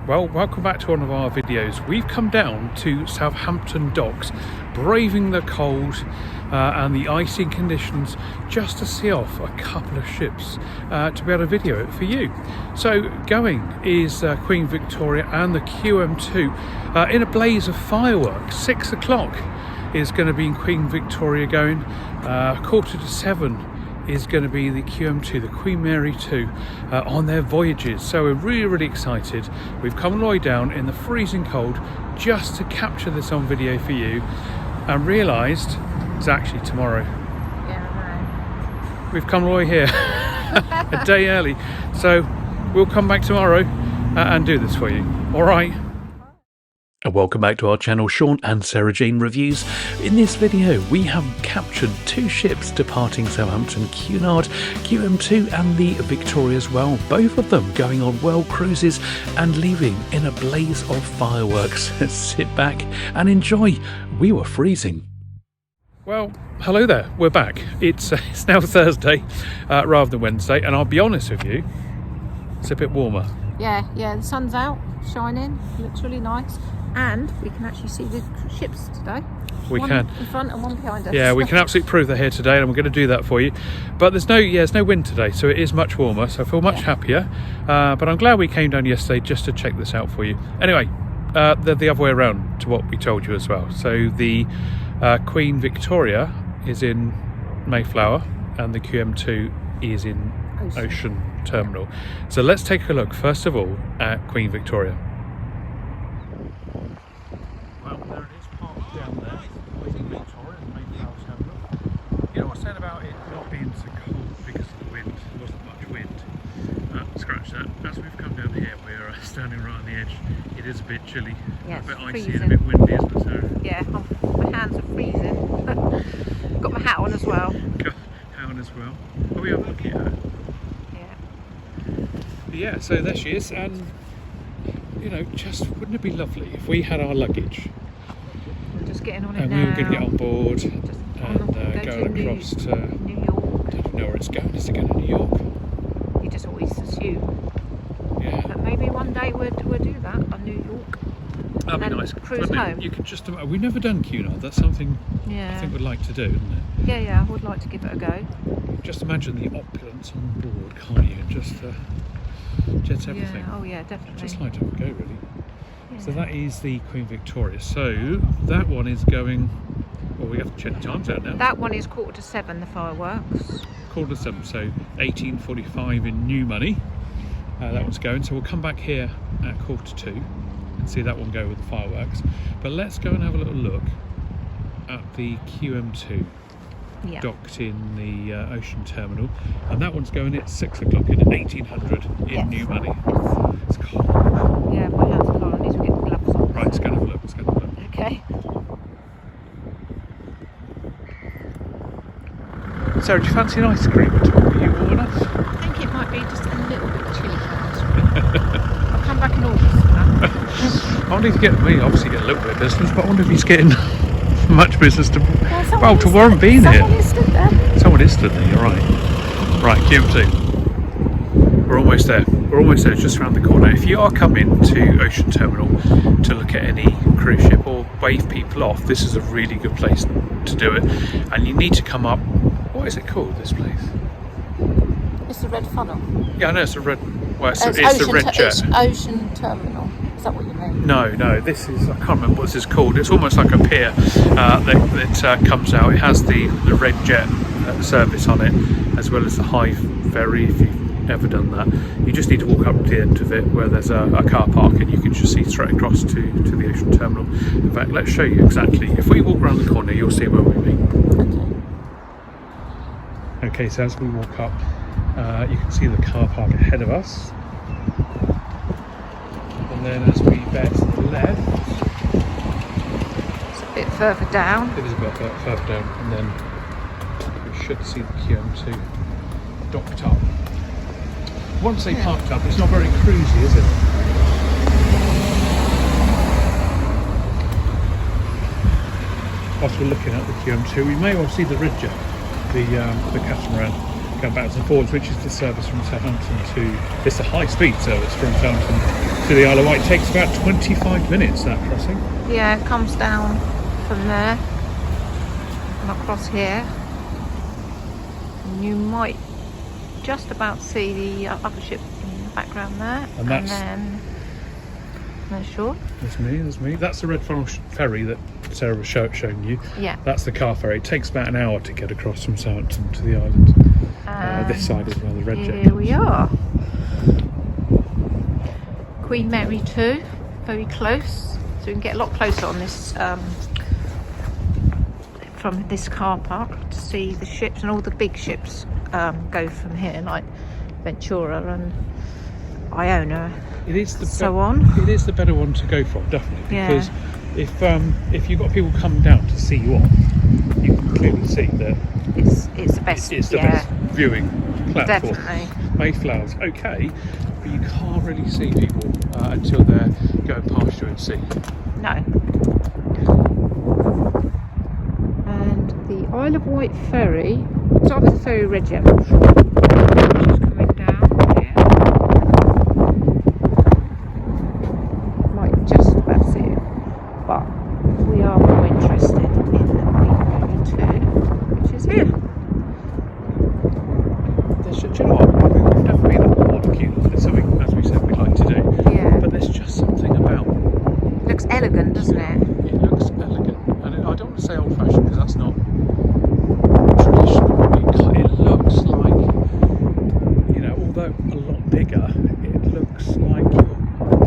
Well, welcome back to one of our videos. We've come down to Southampton docks, braving the cold and the icy conditions just to see off a couple of ships to be able to video it for you. So going is Queen Victoria and the QM2 in a blaze of fireworks. 6 o'clock is going to be Queen Victoria going, 6:45 is going to be the QM2, the Queen Mary 2, on their voyages. So we're really excited. We've come all the way down in the freezing cold just to capture this on video for you, and realised it's actually tomorrow. Yeah, I know. We've come all the way here a day early, so we'll come back tomorrow and do this for you. All right. And welcome back to our channel, Shaun and Sarah Jane Reviews. In this video, we have captured 2 ships departing Southampton, Cunard QM2 and the Victoria as well. Both of them going on world cruises and leaving in a blaze of fireworks. Sit back and enjoy. We were freezing. Well, hello there. We're back. It's now Thursday rather than Wednesday, and I'll be honest with you, it's a bit warmer. Yeah, the sun's out, shining, looks really nice. And we can actually see the ships today. One in front and one behind us. Yeah, we can absolutely prove they're here today, and we're going to do that for you. But there's no wind today, so it is much warmer, so I feel much happier. But I'm glad we came down yesterday just to check this out for you. Anyway, they're the other way around to what we told you as well. So the Queen Victoria is in Mayflower and the QM2 is in Ocean Terminal. So let's take a look first of all at Queen Victoria. Well, there it is, parked down there. Queen Victoria and Mayflower Terminal. You know what I said about it not being so cold because of the wind? There wasn't much wind. Scratch that. As we've come down here, we're standing right on the edge. It is a bit chilly, yeah, a bit icy freezing. and a bit windy, isn't it, Sarah? Yeah, my hands are freezing. Got my hat on as well. Got hat on as well. Oh, we have a look at her. Yeah, so there she is, and you know, just wouldn't it be lovely if we had our luggage? We're just getting on it and now. we were going to get on board and go across to New York. I don't know where it's going. Is it going to New York? You just always assume. Yeah. But maybe one day we'll do that on New York. That'd be nice. Cruise home. You could just. We've never done Cunard. That's something I think we'd like to do, isn't it? Yeah, I would like to give it a go. Just imagine the opulence on board, can't you? Just jets everything. Yeah, oh yeah, definitely. Just like to have a go, really. Yeah. So that is the Queen Victoria. So that one is going. Well, we have to check the times out now. That one is 6:45, the fireworks. 6:45, so 18:45 in new money. That one's going. So we'll come back here at 2:45 and see that one go with the fireworks. But let's go and have a little look at the QM2. Yeah. Docked in the Ocean Terminal, and that one's going at 6 o'clock in 1800 in new money. It's cold. Yeah, my hands are cold. I need to get gloves on. Right, let's go and have a look. Let's go and have a look. Okay. Sarah, do you fancy an ice cream at all? Are you warm enough? I think it might be just a little bit chilly for ice cream. I'll come back in August for that. I wonder if you get me, obviously get a little bit of business, but I wonder if he's getting much business to Warren being here. Someone is stood there. Someone is stood there, you're right. Right, QM2. We're almost there. We're almost there, just around the corner. If you are coming to Ocean Terminal to look at any cruise ship or wave people off, this is a really good place to do it. And you need to come up. What is it called, this place? It's the Red Funnel. Yeah, I know it's a red. Well, it's the Red Jet. It's Ocean Terminal. Is that what you mean? No, this is, I can't remember what this is called. It's almost like a pier that comes out. It has the Red Jet service on it, as well as the High Ferry, if you've ever done that. You just need to walk up to the end of it where there's a car park, and you can just see straight across to the Ocean Terminal. In fact, let's show you exactly. If we walk around the corner, you'll see where we mean. Okay, so as we walk up, you can see the car park ahead of us. And then as we bear to the left, it's a bit further down. It is a bit further down, and then we should see the QM2 docked up. Once they parked up, it's not very cruisy, is it? Whilst we're looking at the QM2, we may well see the Red Jet, the catamaran, going backwards and forwards, which is the service from Southampton to. It's a high-speed service from Southampton to the Isle of Wight takes about 25 minutes, that crossing. Yeah, it comes down from there and across here. And you might just about see the other ship in the background there. And that's... then there's Shaun. There's me. That's the red funnel ferry that Sarah was showing you. Yeah. That's the car ferry. It takes about an hour to get across from Southampton to the island. This side as well, the red jet. Here we are. Queen Mary 2, very close. So we can get a lot closer on this from this car park to see the ships, and all the big ships go from here, like Ventura and Iona. It is the so on. It is the better one to go from, definitely, because yeah. if you've got people coming down to see you off, you can clearly see that it's the best. It's the best viewing platform. Definitely. Mayflower's okay, but you can't really see people until they're going past you at sea. No. And the Isle of Wight ferry. Start with the ferry Red Jet. Which is coming down here. Might just about see it, but we are more interested in the Queen Mary 2, which is here. Do you know what? I mean, we've never been on the Cunard. It's something, as we said, we'd like to do. Yeah. But there's just something about. It looks elegant, doesn't it? It looks elegant, and I don't want to say old-fashioned because that's not traditional. It looks like, you know, although a lot bigger, it looks like you're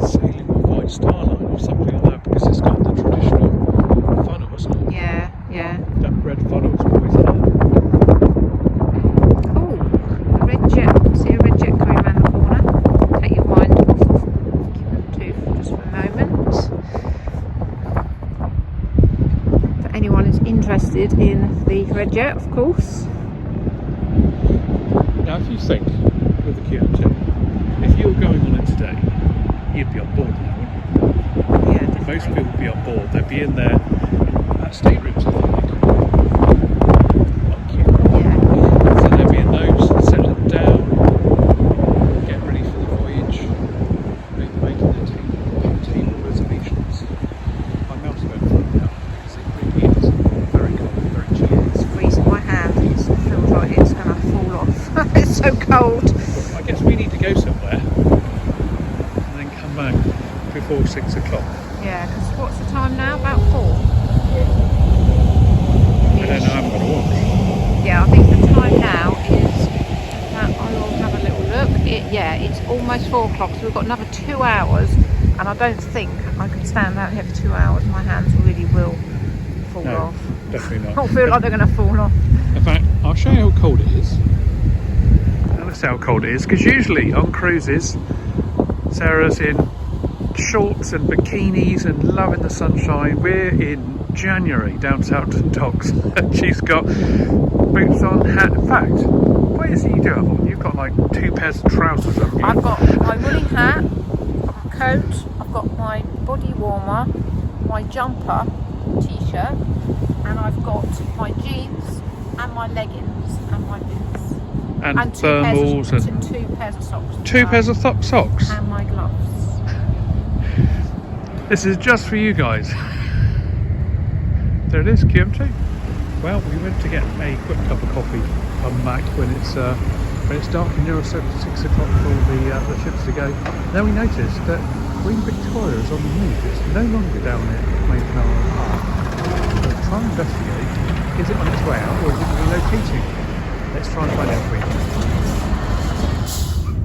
sailing the White Star Line or something like that, because it's got the traditional funnel, isn't it? Yeah, yeah. That red funnel's always there. Oh, a red jet. See a red jet coming around the corner. Take your mind off of QM2 for just for a moment. For anyone who's interested in the red jet, of course. Now, if you think with the QM2, if you were going on it today, you'd be on board now, wouldn't you? Yeah, definitely. Most people would be on board. They'd be in their staterooms, I think they call them. Quite cute. Yeah. So they'd be in those, settling down, getting ready for the voyage, making their table reservations. My mouth's going through now because it really is very cold, very chilly. It's freezing my hand. It feels like it's going to fall off. It's so cold. But I guess we need to go somewhere and then come back before 6 o'clock. Yeah, because what's the time now? About 4. I don't know, I haven't got a watch. Yeah, I think the time now is, I will have a little look. It's almost 4 o'clock, so we've got another 2 hours, and I don't think I can stand out here for 2 hours. My hands really will fall off. Definitely not. I feel like they're going to fall off. In fact, I'll show you how cold it is. Let's see how cold it is, because usually on cruises, Sarah's in shorts and bikinis and loving the sunshine. We're in January down Southampton docks and she's got boots on, hat. In fact, what is it you do have on? You've got like 2 pairs of trousers, haven't you? I've got my woolly hat, my coat, I've got my body warmer, my jumper, t-shirt, and I've got my jeans and my leggings and my boots. And thermals and 2 pairs of socks. 2 pairs of socks. And my gloves. This is just for you guys. There it is, QM2. Well, we went to get a quick cup of coffee, come back when it's dark and near 6 o'clock for the ships to go. Then we noticed that Queen Victoria is on the move. It's no longer down at Mayflower Park. So try and investigate. Is it on its way out or is it relocating? Let's try and find out for you.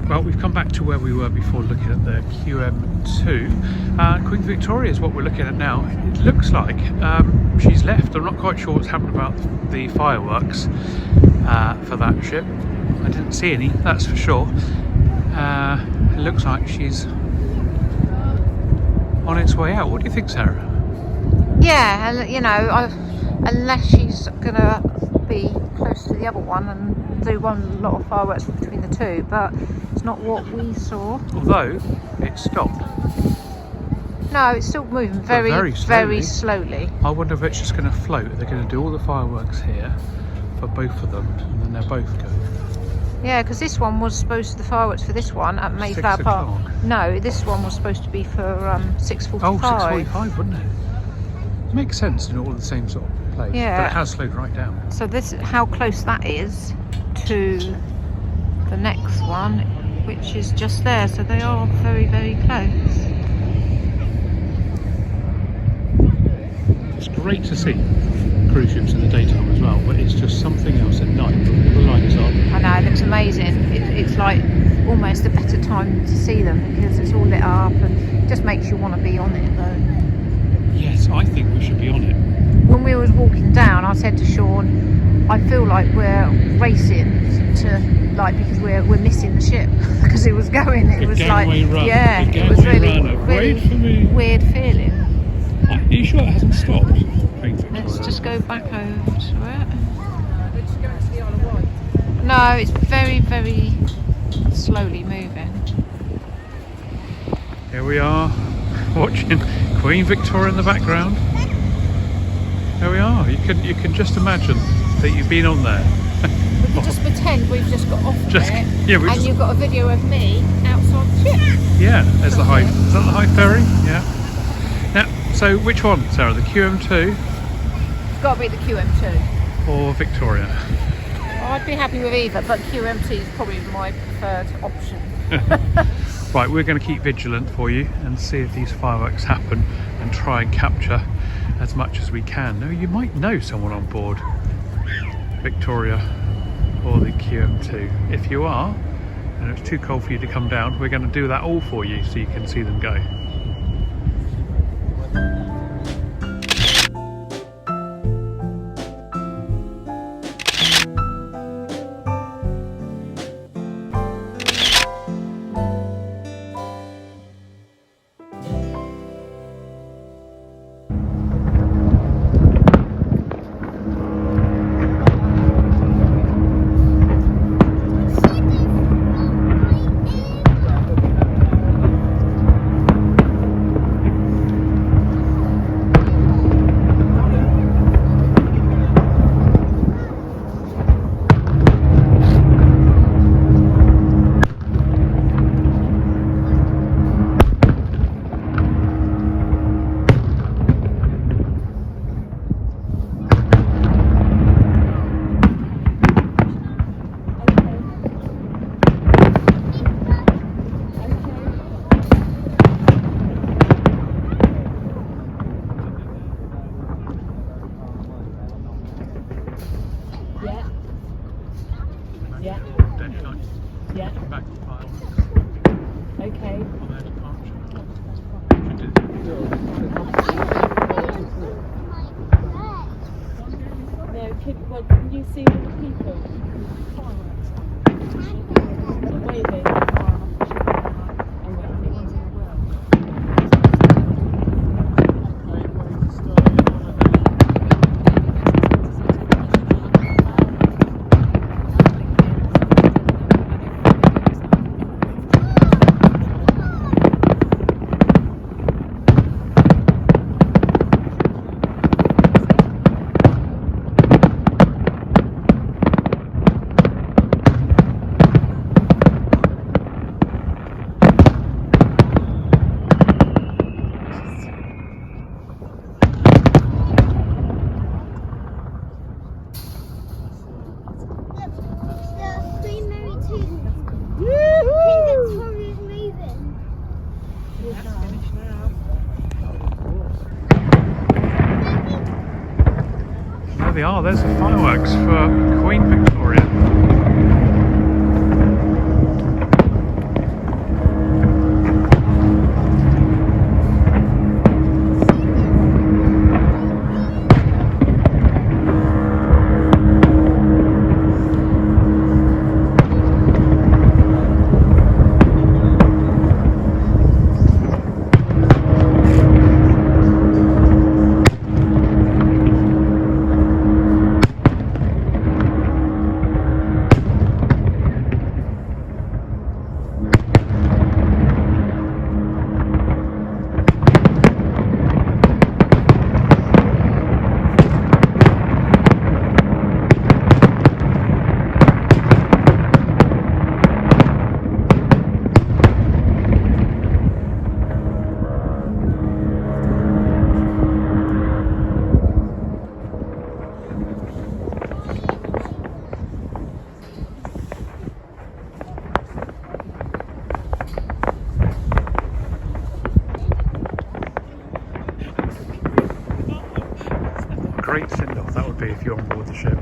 Well, we've come back to where we were before looking at the QM2. Queen Victoria is what we're looking at now. It looks like she's left. I'm not quite sure what's happened about the fireworks for that ship. I didn't see any, that's for sure. It looks like she's on its way out. What do you think, Sarah? Yeah, you know, unless she's going to be close to the other one and do one lot of fireworks between the two, but it's not what we saw. Although it stopped. No, it's still moving very slowly. I wonder if it's just going to float. They're going to do all the fireworks here for both of them, and then they'll both go. Yeah, because this one was supposed to, the fireworks for this one at Mayflower 6 Park. o'clock. No, this one was supposed to be for 6:45. Oh, 6:45, wouldn't it? Makes sense in all the same sort of place. Yeah. But it has slowed right down. So this, how close that is to the next one, which is just there. So they are very, very close. It's great to see cruise ships in the daytime as well, but it's just something else at night. The lights are. I know, it looks amazing. It's like almost a better time to see them because it's all lit up and it just makes you want to be on it though. Yes, I think we should be on it. When we was walking down, I said to Shaun, I feel like we're racing to, like, because we're missing the ship because it was going. It was like, run. yeah, it was really, Wait for me. weird feeling. Are you sure it hasn't stopped? Let's just go back over to it. No, it's very, very slowly moving. Here we are, watching Queen Victoria in the background. There we are. You can just imagine that you've been on there. We can just pretend we've just got off Just- it, yeah, we and just- you've got a video of me outside the ship. Yeah, there's the high. Is that the high ferry? Yeah. Now, so which one, Sarah? The QM2 It's got to be the QM2. or Victoria? I'd be happy with either, but QM2 is probably my preferred option. Right, we're going to keep vigilant for you and see if these fireworks happen and try and capture as much as we can. Now, you might know someone on board Victoria or the QM2. If you are, and it's too cold for you to come down, we're going to do that all for you so you can see them go. Yeah. Yeah. Back to fireworks Okay. on their departure. No, can you see all the people? They're waving. There they are, there's the fireworks for Queen Victoria. great send-off that would be if you're on board the ship.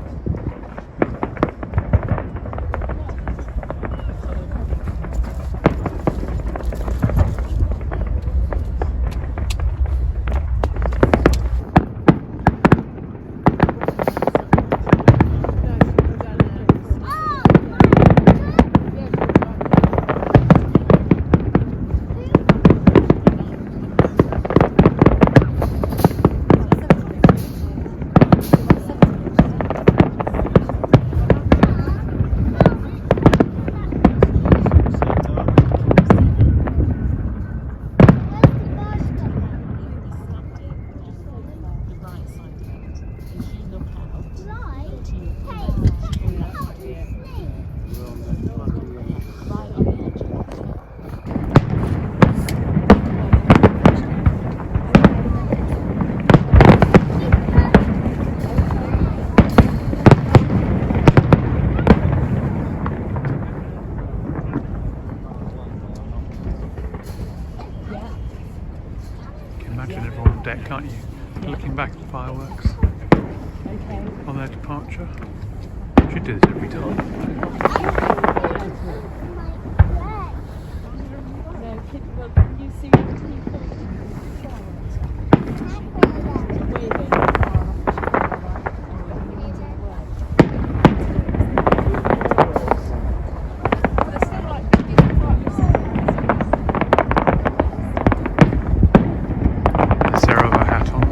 Imagine everyone on deck, can't you? Looking back at the fireworks on their departure. Should do this every time. No, well, can you see the people? Waving. Sarah with her hat on.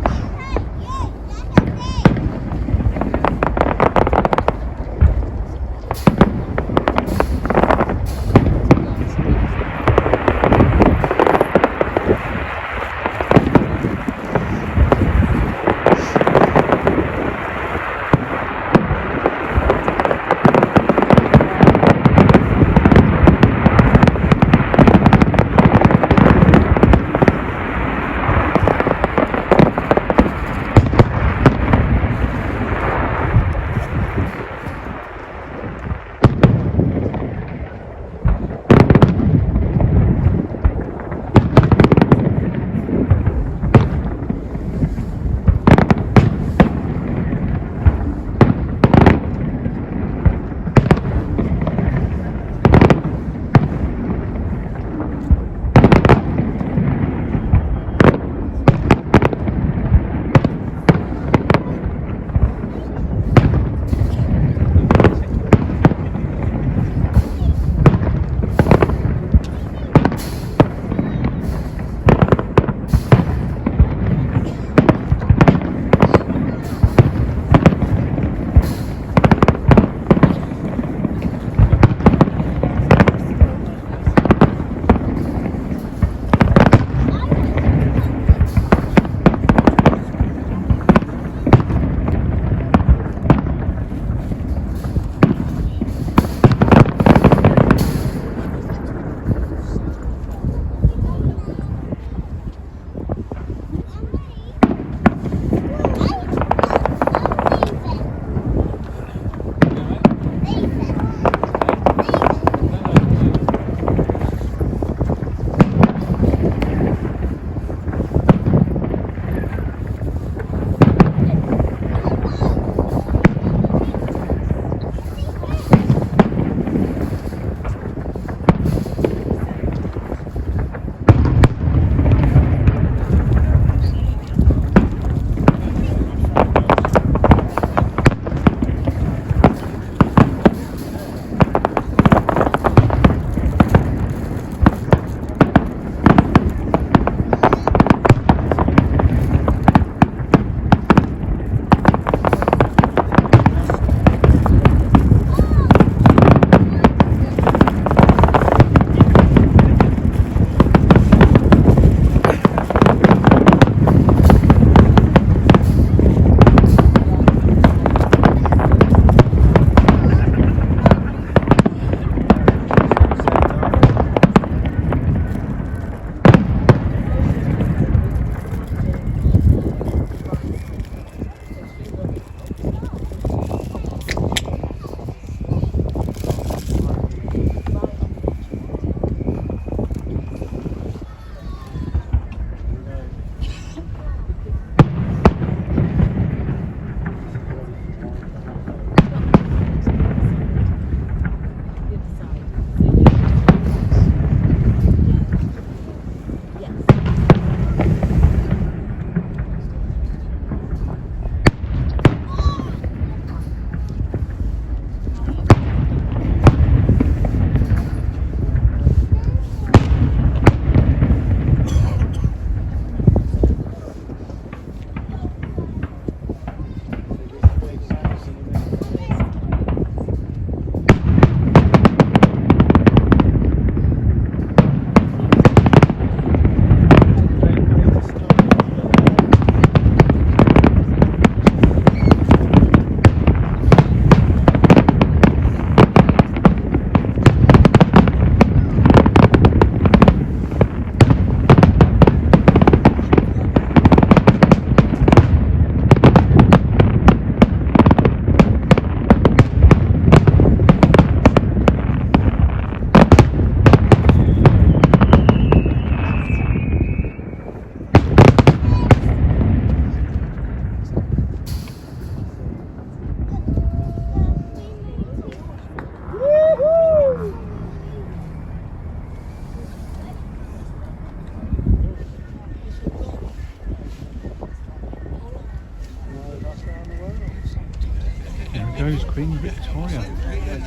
goes Queen Victoria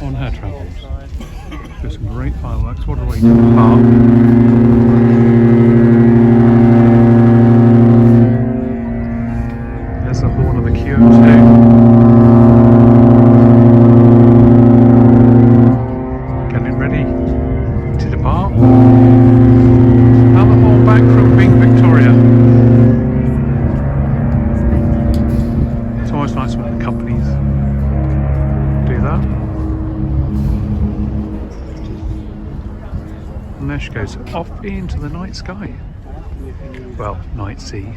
on her travels. There's some great fireworks. What a way to depart. There's the horn of the QM2. Getting ready to depart. Now the horn back from Queen Victoria. It's always nice when the companies do that. And there she goes, off into the night sky. Well, night sea.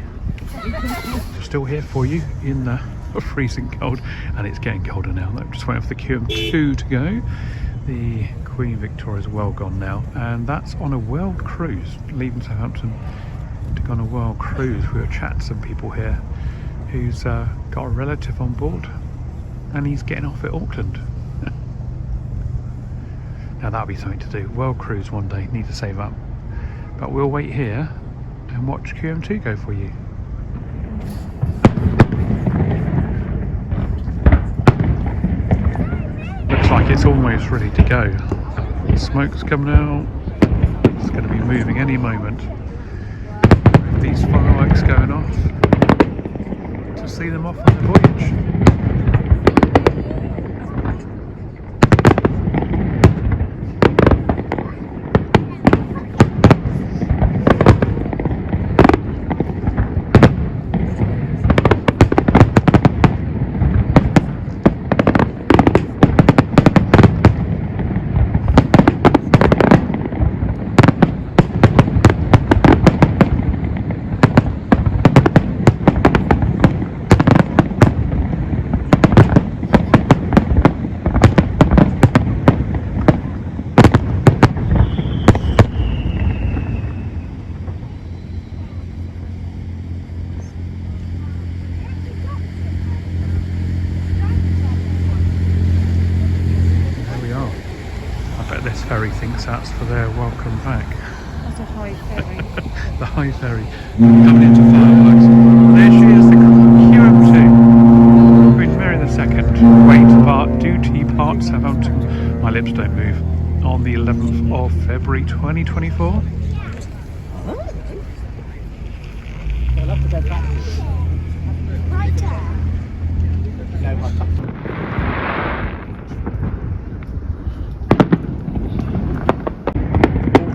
Still here for you in the freezing cold, and it's getting colder now. I'm just waiting for the QM2 to go. The Queen Victoria's well gone now, and that's on a world cruise, leaving Southampton to go on a world cruise. We were chatting to some people here who's got a relative on board, and he's getting off at Auckland. Now that'll be something to do. World cruise one day, need to save up. But we'll wait here and watch QM2 go for you. Looks like it's almost ready to go. The smoke's coming out. It's going to be moving any moment. These fireworks going off to see them off on the voyage. This ferry thinks that's for their welcome back. That's a high ferry. The high ferry coming into fireworks. There she is, the QM2. Queen Mary II, way to part, due to depart Southampton. My lips don't move. On the 11th of February 2024. I'll have to go back. Right there. No, I can't.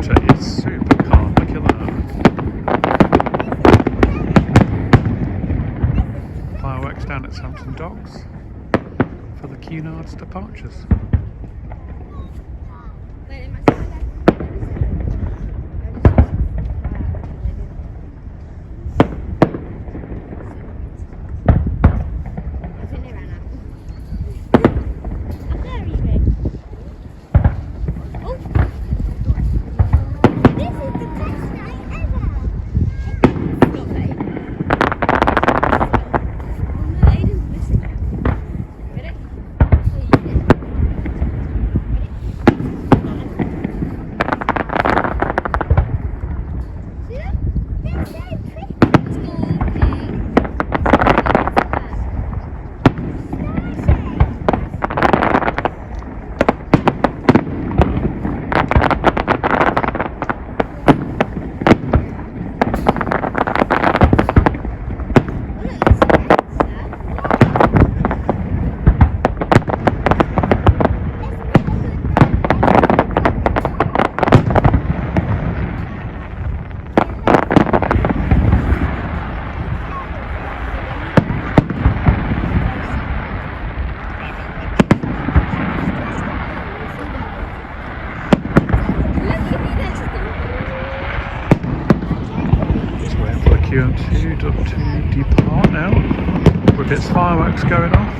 It's super calm, look at that. Fireworks down at Southampton Docks for the Cunard's departures. QM2 to depart now with its fireworks going off.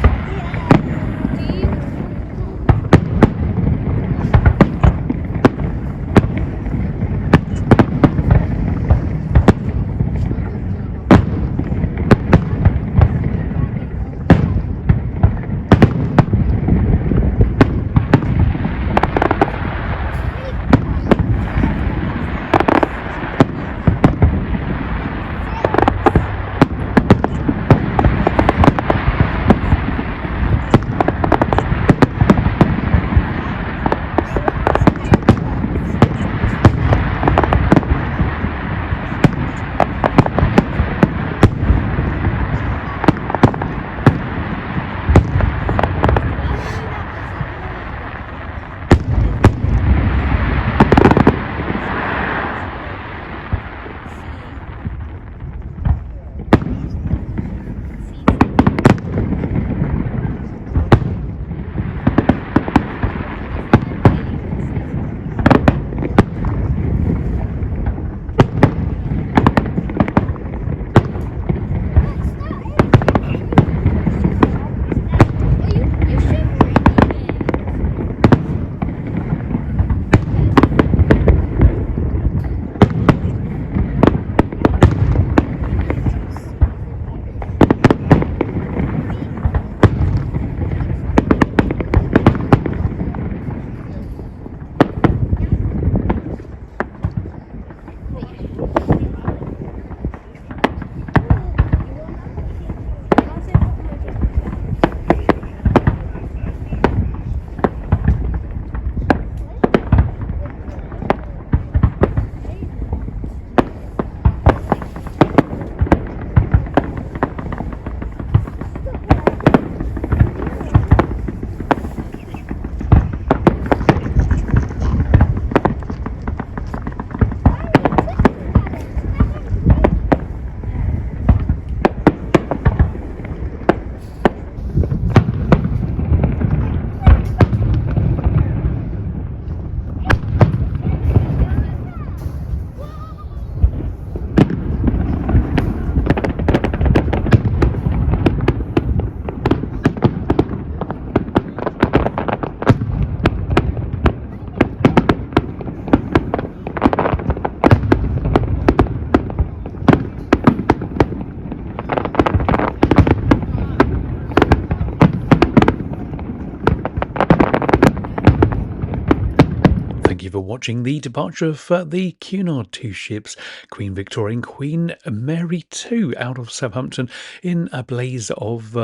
you for watching the departure of the Cunard 2 ships, Queen Victoria and Queen Mary 2, out of Southampton in a blaze of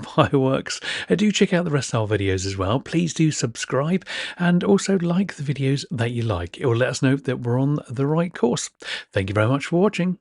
fireworks. Do check out the rest of our videos as well. Please do subscribe and also like the videos that you like. It will let us know that we're on the right course. Thank you very much for watching.